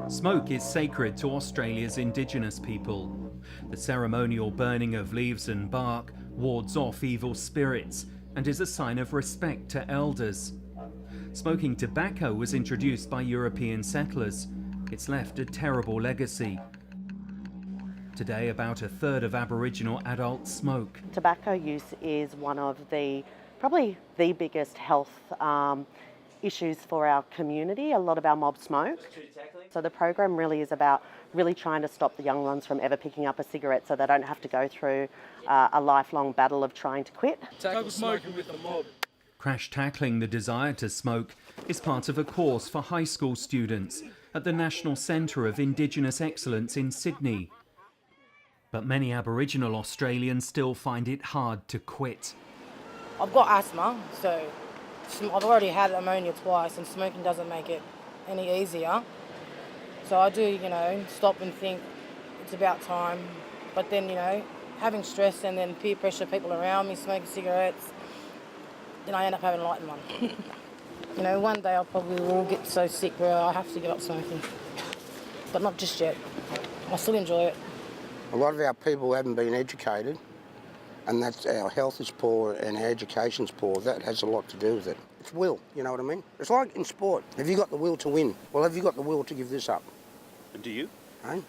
Smoke is sacred to Australia's Indigenous people. The ceremonial burning of leaves and bark wards off evil spirits and is a sign of respect to elders. Smoking tobacco was introduced by European settlers. It's left a terrible legacy. Today, about a third of Aboriginal adults smoke. Tobacco use is one of probably the biggest health issues for our community. A lot of our mob smoke. So the program really is about trying to stop the young ones from ever picking up a cigarette so they don't have to go through a lifelong battle of trying to quit. Tackle smoking with the mob. Crash tackling the desire to smoke is part of a course for high school students at the National Centre of Indigenous Excellence in Sydney. But many Aboriginal Australians still find it hard to quit. I've got asthma, so I've already had ammonia twice, and smoking doesn't make it any easier. So I do, stop and think it's about time. But then, having stress and then peer pressure, people around me smoking cigarettes, then I end up having a lightened one. One day I probably will get so sick where I have to give up smoking. But not just yet. I still enjoy it. A lot of our people haven't been educated, and that's our health is poor and our education's poor. That has a lot to do with it. It's will, you know what I mean? It's like in sport. Have you got the will to win? Well, have you got the will to give this up? And do you? Hey?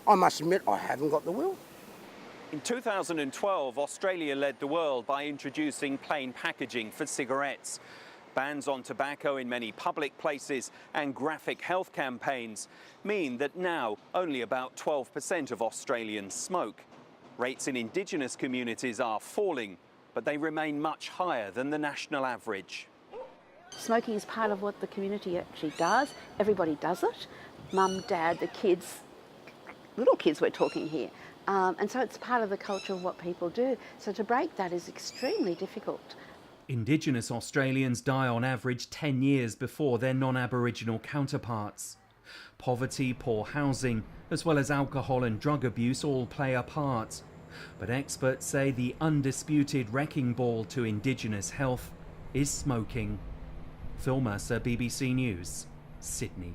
I must admit, I haven't got the will. In 2012, Australia led the world by introducing plain packaging for cigarettes. Bans on tobacco in many public places and graphic health campaigns mean that now only about 12% of Australians smoke. Rates in Indigenous communities are falling, but they remain much higher than the national average. Smoking is part of what the community actually does. Everybody does it. Mum, dad, the kids, little kids we're talking here. And so it's part of the culture of what people do. So to break that is extremely difficult. Indigenous Australians die on average 10 years before their non-Aboriginal counterparts. Poverty, poor housing, as well as alcohol and drug abuse all play a part. But experts say the undisputed wrecking ball to Indigenous health is smoking. Phil Mercer, BBC News, Sydney.